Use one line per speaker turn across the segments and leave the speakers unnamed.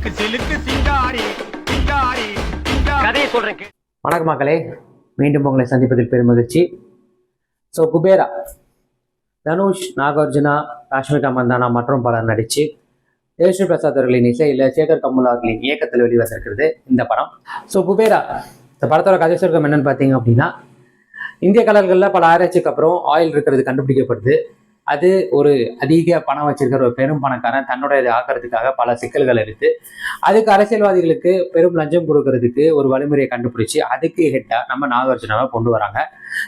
சிலுக்கு சிலுக்கு சிங்காரி சிங்காரி கதையை சொல்றேன்.
வணக்கம் மக்களே, மீண்டும் உங்களை சந்திப்பதில் பெரும் மகிழ்ச்சி. ஸோ குபேரா தனுஷ், நாகார்ஜுனா, ராஷ்மிகா மந்தானா மற்றும் பலர் நடித்து தேவஸ்ரீ பிரசாத் அவர்களின் இசையில் சேகர் கம்முல் அவர்களின் இயக்கத்தில் வெளிவந்திருக்கிறது இந்த படம். ஸோ குபேரா இந்த படத்தோட கதை சுருக்கம் என்னன்னு பார்த்தீங்க அப்படின்னா, இந்திய கடல்களில் பல ஆராய்ச்சிக்கு அப்புறம் ஆயில் இருக்கிறது கண்டுபிடிக்கப்படுது. அது ஒரு அதிக பணம் வச்சிருக்கிற ஒரு பெரும் பணக்காரன் தன்னோட இதை ஆக்கிறதுக்காக பல சிக்கல்கள் எடுத்து அதுக்கு அரசியல்வாதிகளுக்கு பெரும் லஞ்சம் கொடுக்கறதுக்கு ஒரு வழிமுறையை கண்டுபிடிச்சி அதுக்கு ஹெட்டா நம்ம நாகார்ஜுனாவை கொண்டு வராங்க.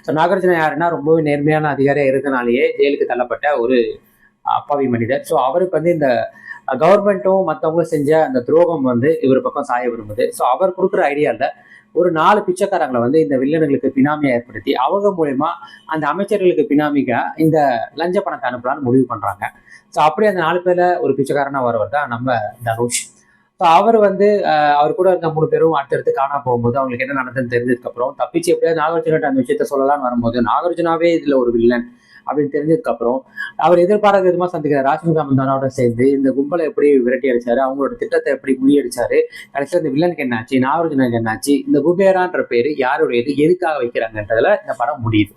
ஸோ நாகார்ஜுனா யாருன்னா ரொம்பவே நேர்மையான அதிகாரியாக இருக்கனாலேயே ஜெயிலுக்கு தள்ளப்பட்ட ஒரு அப்பாவி மனிதர். ஸோ அவருக்கு வந்து இந்த கவர்மெண்ட்டும் மற்றவங்களும் செஞ்ச அந்த துரோகம் வந்து இவர் பக்கம் சாய விரும்புது. ஸோ அவர் கொடுக்குற ஐடியாவில் ஒரு 4 பிச்சைக்காரங்களை வந்து இந்த வில்லனுங்களுக்கு பினாமியை ஏற்படுத்தி அவங்க மூலயமா அந்த அமைச்சர்களுக்கு பினாமிக்கா இந்த லஞ்ச பணத்தை அனுப்பலான்னு முடிவு பண்றாங்க. ஸோ அப்படி அந்த 4 பேர்ல ஒரு பிச்சைக்காரனா வரவர் தான் நம்ம தனுஷ். ஸோ அவர் வந்து அவர் கூட இருந்த 3 பேரும் அடுத்தடுத்து காணா போகும்போது அவங்களுக்கு என்ன நடந்ததுன்னு தெரிஞ்சதுக்கு அப்புறம் தப்பிச்சு எப்படியாவது நாகார்ஜுனா அந்த விஷயத்த சொல்லலாம்னு வரும்போது நாகார்ஜுனாவே இதுல ஒரு வில்லன் அப்படின்னு தெரிஞ்சதுக்கு அப்புறம் அவர் எதிர்பாராத விதமா சந்திக்கிற ராஷ்மிகா மந்தானாவோட சேர்ந்து இந்த கும்பலை எப்படி விரட்டி அடிச்சாரு, அவங்களோட திட்டத்தை எப்படி முறியடிச்சாரு, கடைசியில் இந்த வில்லனுக்கு என்னாச்சு, நாகார்ஜுனாக்கு என்னாச்சு, இந்த குபேரான்ற பேரு யாருடையது, எதுக்காக வைக்கிறாங்கன்றதுல இந்த படம் முடியுது.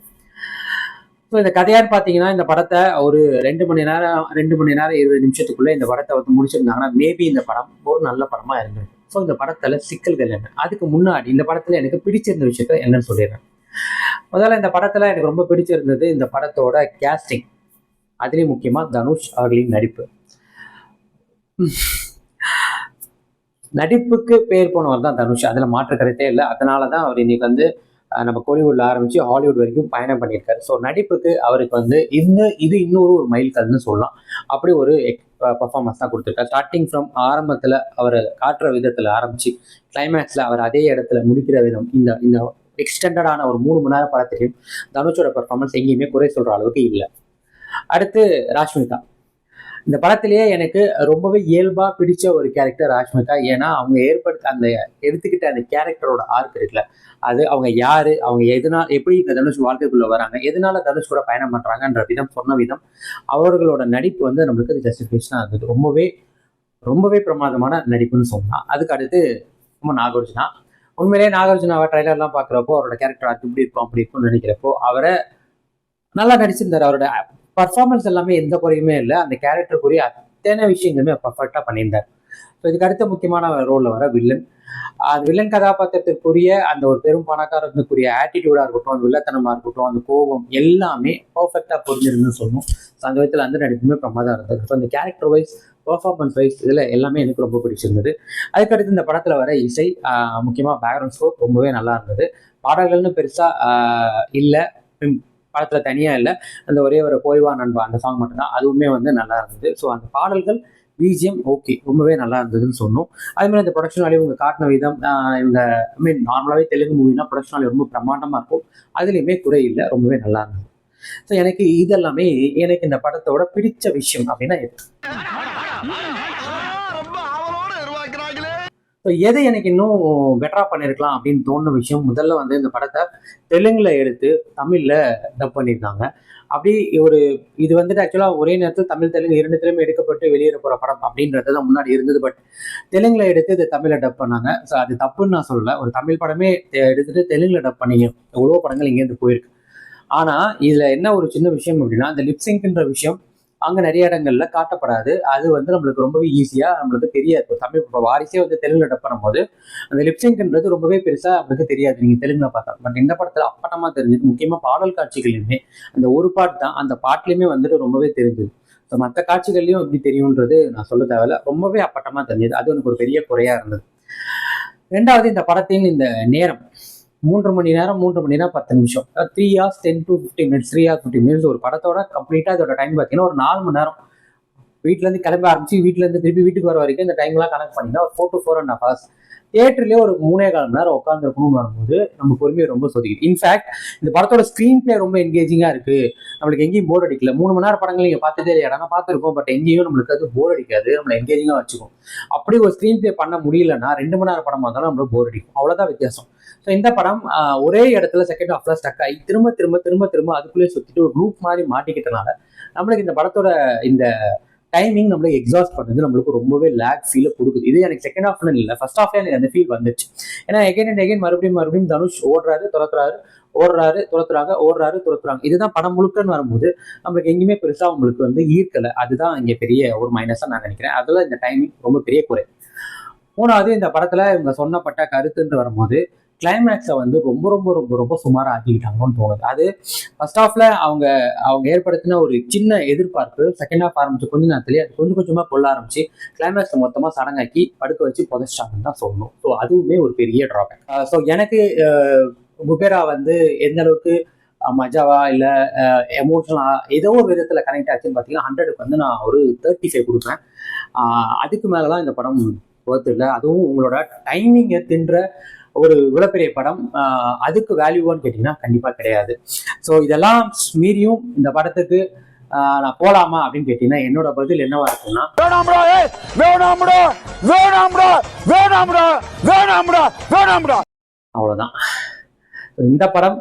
ஸோ இந்த கதையான்னு பார்த்தீங்கன்னா, இந்த படத்தை ஒரு 2 மணி நேரம் 20 நிமிஷத்துக்குள்ள இந்த படத்தை வந்து முடிச்சிருந்தாங்கன்னா மேபி இந்த படம் ஒரு நல்ல படமா இருந்தது. ஸோ இந்த படத்துல சிக்கல்கள் என்ன, அதுக்கு முன்னாடி இந்த படத்துல எனக்கு பிடிச்சிருந்த விஷயத்த என்னன்னு சொல்லிடுறேன். முதல்ல இந்த படத்துல எனக்கு ரொம்ப பிடிச்சிருந்தது இந்த படத்தோட கேஸ்டிங், அதுலேயும் முக்கியமா தனுஷ் அவர்களின் நடிப்பு. நடிப்புக்கு பேர் போனவர் தான் தனுஷ், அதுல மாற்று கருத்தே இல்லை. அதனாலதான் அவர் இன்னைக்கு வந்து நம்ம கோலிவுட்ல ஆரம்பிச்சு ஹாலிவுட் வரைக்கும் பயணம் பண்ணியிருக்காரு. ஸோ நடிப்புக்கு அவருக்கு வந்து இது இன்னொரு ஒரு மைல் கல்னு சொல்லலாம். அப்படி ஒரு பர்ஃபார்மன்ஸ் தான் கொடுத்துருக்காரு. ஸ்டார்டிங் ஃப்ரம் ஆரம்பத்துல அவர் காட்டுற விதத்துல ஆரம்பிச்சு கிளைமேக்ஸ்ல அவர் அதே இடத்துல முடிக்கிற விதம், இந்த எக்ஸ்டெண்டடான ஒரு 3 மணி நேரம் படத்திலையும் தனுஷோட பர்ஃபார்மன்ஸ் எங்கேயுமே குறை சொல்ற அளவுக்கு இல்லை. அடுத்து ராஷ்மிகா. இந்த படத்திலேயே எனக்கு ரொம்பவே இயல்பா பிடிச்ச ஒரு கேரக்டர் ராஷ்மிகா. ஏன்னா அவங்க அந்த எடுத்துக்கிட்ட அந்த கேரக்டரோட ஆர்க் இருக்குல்ல, அது அவங்க யாரு, அவங்க எப்படி இந்த தனுஷ் வாழ்க்கைக்குள்ள வராங்க, எதனால தனுஷ் கூட பயணம் பண்றாங்கன்ற விதம், சொன்ன விதம், அவர்களோட நடிப்பு வந்து நம்மளுக்கு ஜஸ்டிஃபிகேஷனா இருந்தது. ரொம்பவே ரொம்பவே பிரமாதமான நடிப்புன்னு சொல்லலாம். அதுக்கு அடுத்து நம்ம நாகார்ஜுனா. உண்மையிலேயே நாகார்ஜுனாவை ட்ரைலர்லாம் பார்க்குறப்போ அவரோட கேரக்டர் அது இப்படி இருக்கும் அப்படி இருக்கும்னு நினைக்கிறப்போ அவரை நல்லா நடிச்சிருந்தாரு. அவரோட பர்ஃபார்மன்ஸ் எல்லாமே எந்த குறையுமே இல்லை. அந்த கேரக்டருக்குரிய அத்தனை விஷயங்களுமே பர்ஃபெக்டாக பண்ணியிருந்தார். ஸோ இதுக்கு அடுத்த முக்கியமான ரோலில் வர வில்லன், அந்த வில்லன் கதாபாத்திரத்திற்குரிய அந்த ஒரு பெரும் பணக்காரத்துக்குரிய ஆட்டிடியூடாக இருக்கட்டும், அந்த வில்லத்தனமாக இருக்கட்டும், அந்த கோபம் எல்லாமே பர்ஃபெக்டாக புரிஞ்சிருந்துன்னு சொல்லணும். ஸோ அந்த விதத்தில் அந்த நடிப்புமே பிரமாதம் இருந்தது. ஸோ அந்த கேரக்டர் வைஸ், பர்ஃபார்மன்ஸ் வைஸ் இதில் எல்லாமே எனக்கு ரொம்ப பிடிச்சிருந்தது. அதுக்கடுத்து இந்த படத்தில் வர இசை, முக்கியமாக பேக்ரவுண்ட் ஸ்கோர் ரொம்பவே நல்லா இருந்தது. பாடல்கள்னு பெருசாக இல்லை, படத்தில் தனியாக இல்லை, அந்த ஒரே ஒரு போய்வா நண்பா அந்த சாங் மட்டும்தான், அதுவுமே வந்து நல்லா இருந்தது. ஸோ அந்த பாடல்கள் பிஜிஎம் ஓகே ரொம்பவே நல்லா இருந்ததுன்னு சொன்னோம். அதே மாதிரி இந்த ப்ரொடக்ஷன் வேலையை இவங்க காட்டின விதம், இவங்க நார்மலாகவே தெலுங்கு மூவினா ப்ரொடக்ஷன் வேலை ரொம்ப பிரமாண்டமாக இருக்கும், அதுலேயுமே குறை இல்லை, ரொம்பவே நல்லா இருந்தது. ஸோ எனக்கு இதெல்லாமே எனக்கு இந்த படத்தோட பிடிச்ச விஷயம் அப்படின்னா ஸோ எது எனக்கு இன்னும் பெட்டரா பண்ணியிருக்கலாம் அப்படின்னு தோணுன விஷயம், முதல்ல வந்து இந்த படத்தை தெலுங்குல எடுத்து தமிழ்ல டப் பண்ணியிருந்தாங்க. அப்படி இது வந்துட்டு ஆக்சுவலாக ஒரே நேரத்தில் தமிழ் தெலுங்கு 2த்திலுமே எடுக்கப்பட்டு வெளியேற போகிற படம் அப்படின்றது தான் முன்னாடி இருந்தது. பட் தெலுங்குல எடுத்து இதை தமிழில் டப் பண்ணாங்க. ஸோ அது தப்புன்னு நான் சொல்லலை. ஒரு தமிழ் படமே எடுத்துட்டு தெலுங்குல டப் பண்ணீங்க, எவ்வளோ படங்கள் இங்கேருந்து போயிருக்கு. ஆனால் இதில் என்ன ஒரு சின்ன விஷயம் அப்படின்னா, இந்த லிப்சிங்க்ன்ற விஷயம் அங்கே நிறைய இடங்கள்ல காட்டப்படாது. அது வந்து நம்மளுக்கு ரொம்பவே ஈஸியாக நம்மளுக்கு தெரியாது. தமிழ் இப்போ வாரிசே வந்து தெலுங்குல டப் பண்ணும்போது அந்த லிப்சிங்க்ன்றது ரொம்பவே பெருசாக நம்மளுக்கு தெரியாது நீங்கள் தெலுங்குல பார்த்தா. பட் இந்த படத்தில் அப்பட்டமாக தெரிஞ்சது. முக்கியமாக பாடல் காட்சிகளையுமே அந்த ஒரு பாட்டு தான், அந்த பாட்டுலையுமே வந்துட்டு ரொம்பவே தெரிஞ்சது. ஸோ மற்ற காட்சிகள்லையும் எப்படி தெரியுன்றது நான் சொல்ல தேவையில்ல, ரொம்பவே அப்பட்டமாக தெரிஞ்சது. அது எனக்கு ஒரு பெரிய குறையா இருந்தது. ரெண்டாவது, இந்த படத்தின் இந்த நேரம் 3 மணி நேரம் 10 நிமிஷம், 3 hours 10 to 15 minutes, 3 hours 15 minutes. ஒரு படத்தோட கம்ப்ளீட்டா இதோட டைம் பார்த்தீங்கன்னா ஒரு 4 மணி நேரம். வீட்டிலேருந்து கிளம்ப ஆரம்பிச்சு வீட்டிலேருந்து திருப்பி வீட்டுக்கு வர வரைக்கும் இந்த டைம்லாம் கனெக்ட் பண்ணிங்கன்னா ஒரு 4 to 4.5 hours. தியேட்டர்லேயே ஒரு 3.25 மணி நேரம் உட்காந்துருக்கணும்னு வரும்போது நம்ம பொறுமையை ரொம்ப சொதிக்குது. இன்ஃபேக்ட் இந்த படத்தோட ஸ்க்ரீன் பிளே ரொம்ப என்கேஜிங்காக இருக்கு, நம்மளுக்கு எங்கேயும் போர் அடிக்கல. 3 மணி நேரம் படங்கள் நீங்கள் பார்த்ததே இல்லையா? நான் பார்த்துருக்கோம், பட் எங்கேயும் நம்மளுக்கு அது போர் அடிக்காது, நம்மளை என்கேஜிங்காக வச்சுக்கும். அப்படி ஒரு ஸ்க்ரீன் பிளே பண்ண முடியலன்னா 2 மணி நேரம் படமாக இருந்தாலும் நம்மளுக்கு போர் அடிக்கும், அவ்வளோதான் வித்தியாசம். ஸோ இந்த படம் ஒரே இடத்துல செகண்ட் ஹாஃப்ல ஸ்டக் ஆகி திரும்ப அதுக்குள்ளேயே சுற்றிட்டு ஒரு குரூப் மாதிரி மாட்டிக்கிட்டனால நம்மளுக்கு இந்த படத்தோட இந்த டைமிங் நம்மளுக்கு எக்ஸாஸ்ட் பண்ணுறது நம்மளுக்கு ரொம்பவே லேக் ஃபீலை கொடுக்குது. இது எனக்கு செகண்ட் ஹாஃப்ல இல்லை, ஃபர்ஸ்ட் ஹாஃப்ல எனக்கு அந்த ஃபீல் வந்துச்சு. ஏன்னா எகைன் அண்ட் எகைன் மறுபடியும் தனுஷ் ஓடுறாரு துரத்துறாரு, ஓடுறாரு துரத்துறாங்க. இதுதான் படம் முழுக்கன்னு வரும்போது நம்மளுக்கு எங்கேயுமே பெருசா உங்களுக்கு வந்து ஈர்க்கலை. அதுதான் இங்கே பெரிய ஒரு மைனஸா நான் நினைக்கிறேன். அதில் இந்த டைமிங் ரொம்ப பெரிய குறை. மூணாவது, இந்த படத்துல இவங்க சொன்னப்பட்ட கருத்துன்னு வரும்போது கிளைமேக்ஸை வந்து ரொம்ப ரொம்ப ரொம்ப ரொம்ப சுமாராக ஆக்கிக்கிட்டாங்கன்னு தோணுது. அது ஃபர்ஸ்ட் ஹாஃப்ல அவங்க ஏற்படுத்தின ஒரு சின்ன எதிர்பார்ப்பு செகண்ட் ஹாஃப் ஆரம்பிச்சு கொஞ்ச நேரத்துலேயே அது கொஞ்சம் கொஞ்சமாக கொள்ள ஆரம்பிச்சு கிளைமேக்ஸை மொத்தமாக சடங்காக்கி படுக்க வச்சு புதைச்சிட்டாங்கன்னு தான் சொல்லணும். ஸோ அதுவுமே ஒரு பெரிய ட்ராபேக். ஸோ எனக்கு குபேரா வந்து எந்த அளவுக்கு மஜாவா இல்லை எமோஷனலா ஏதோ ஒரு விதத்தில் கனெக்ட் ஆச்சுன்னு பார்த்தீங்கன்னா 100க்கு வந்து நான் ஒரு 35 கொடுப்பேன். அதுக்கு மேலதான் இந்த படம் ஒர்த் இல்லை. அதுவும் உங்களோட டைமிங்கை தின்ற ஒரு இவ்வளவு படம் அதுக்கு வேல்யூவான்னு கேட்டீங்கன்னா கண்டிப்பா கிடையாது. ஸோ இதெல்லாம் மீறியும் இந்த படத்துக்கு நான் போலாமா அப்படின்னு கேட்டீங்கன்னா என்னோட பதில் என்னவா இருக்குன்னா அவ்வளவுதான். இந்த படம்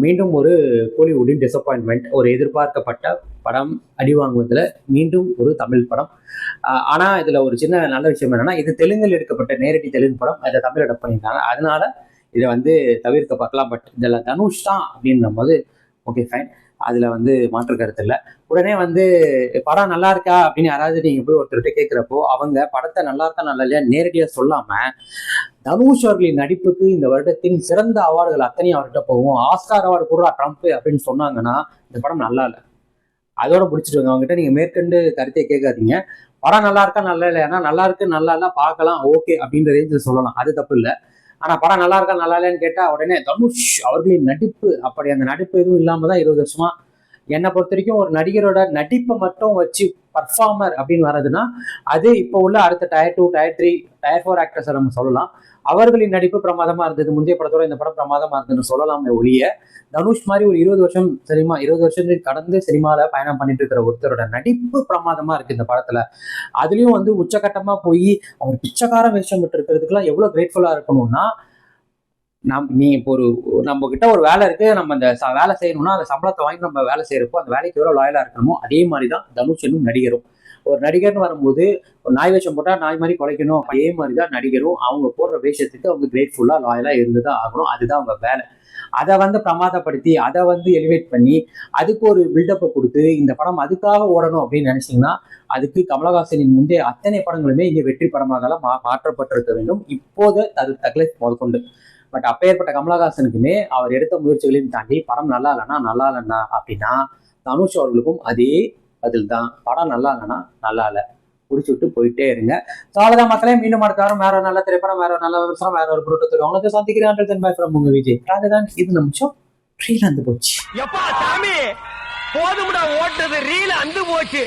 மீண்டும் ஒரு கோலிவுட்டின் டிசப்பாயின்மெண்ட், ஒரு எதிர்பார்க்கப்பட்ட படம் அடி வாங்குவதில் மீண்டும் ஒரு தமிழ் படம். ஆனால் இதில் ஒரு சின்ன நல்ல விஷயம் என்னன்னா, இது தெலுங்கில் எடுக்கப்பட்ட நேரடி தெலுங்கு படம், அதை தமிழ் அடாப்ட் பண்ணியிருக்காங்க. அதனால இதை வந்து தவிர்க்க பார்க்கலாம். பட் இதில் தனுஷ் தான் அப்படின்னும் போது ஓகே ஃபைன், அதில் வந்து மாற்று கருத்து இல்லை. உடனே வந்து படம் நல்லா இருக்கா அப்படின்னு யாராவது நீங்கள் போய் ஒருத்தர்கிட்ட கேட்குறப்போ அவங்க படத்தை நல்லா இருக்கா நல்லா இல்லையா நேரடியாக சொல்லாமல் தனுஷ் அவர்களின் நடிப்புக்கு இந்த வருடத்தின் சிறந்த அவார்டுகள் அத்தனையும் அவர்கிட்ட போகும், ஆஸ்கார் அவார்டு கொடுறா ட்ரம்ப் அப்படின்னு சொன்னாங்கன்னா இந்த படம் நல்லா இல்லை, அதோட பிடிச்சிட்டு அவங்ககிட்ட நீங்கள் மேற்கொண்டு கருத்தை கேட்காதீங்க. படம் நல்லா இருக்கா நல்லா இல்லையா, நல்லா இருக்கு நல்லா இல்லை பார்க்கலாம் ஓகே அப்படின்ற ரேஞ்சில் சொல்லலாம், அது தப்பு இல்லை. ஆனால் படம் நல்லா இருக்கா நல்லா இல்லைன்னு கேட்டால் உடனே தனுஷ் அவர்களின் நடிப்பு, அப்படி அந்த நடிப்பு எதுவும் இல்லாமல் தான் 20 வருஷமா என்னை பொறுத்த வரைக்கும் ஒரு நடிகரோட நடிப்பை மட்டும் வச்சு பர்ஃபார்மர் அப்படின்னு வர்றதுன்னா அது இப்போ உள்ள அடுத்த டயர் 2 டயர் 3 டயர் 4 ஆக்டர்ஸை நம்ம சொல்லலாம். அவர்களின் நடிப்பு பிரமாதமா இருந்தது, முந்தைய படத்தோட இந்த படம் பிரமாதமா இருந்ததுன்னு சொல்லலாமே ஒழிய தனுஷ் மாதிரி ஒரு 20 வருஷம் சினிமா 20 வருஷத்துக்கு கடந்து சினிமால பயணம் பண்ணிட்டு இருக்கிற ஒருத்தரோட நடிப்பு பிரமாதமா இருக்கு இந்த படத்துல. அதுலயும் வந்து உச்சகட்டமா போய் அவர் பிச்சைக்கார வேஷம் விட்டு இருக்கிறதுக்குலாம் எவ்வளவு கிரேட்ஃபுல்லா இருக்கணும்னா, நீ இப்போ நம்ம கிட்ட ஒரு வேலை இருக்கு, நம்ம அந்த வேலை செய்யணும்னா அந்த சம்பளத்தை வாங்கி நம்ம வேலை செய்யறப்போ அந்த வேலைக்கு எவ்வளவு லாயலா இருக்கணுமோ அதே மாதிரிதான் தனுஷ் என்னும் நடிகரும். ஒரு நடிகர்னு வரும்போது ஒரு நாய் வேஷம் போட்டா நாய் மாதிரி குலைக்கணும், அதே மாதிரிதான் நடிகரும் அவங்க போடுற வேஷத்துக்கு அவங்க கிரேட்ஃபுல்லா லாயலா இருந்துதான் ஆகணும், அதுதான் அவங்க வேலை. அதை வந்து பிரமாதப்படுத்தி அதை வந்து எலிவேட் பண்ணி அதுக்கு ஒரு பில்டப்பை கொடுத்து இந்த படம் அதுக்காக ஓடணும் அப்படின்னு நினைச்சீங்கன்னா அதுக்கு கமலஹாசனின் முந்தைய அத்தனை படங்களுமே இங்கே வெற்றி படமாக மாற்றப்பட்டிருக்க வேண்டும் இப்போது தக்லைஃப் முதற்கொண்டு. பட் அப்பேற்பட்ட கமலஹாசனுக்குமே அவர் எடுத்த முயற்சிகளையும் தாண்டி படம் நல்லா இல்லைன்னா அப்படின்னா தனுஷ் அவர்களுக்கும் அதே பதில் தான், படம் நல்லா இல்லைன்னா நல்லா இல்லை, குடிச்சு விட்டு போயிட்டே இருங்க. சாலதான் மக்களே, மீண்டும் அடுத்த வாரம் வேற ஒரு நல்ல திரைப்படம், வேற ஒரு நல்ல விமர்சனம், வேற ஒரு புரோட்டத்தில் உங்களுக்கு சந்திக்கிறேன். உங்க விஜய் அதுதான் இது நிமிஷம் ரீல் வந்து போச்சு.
போதும்டா ஓட்டது ரீல் அந்து போச்சு.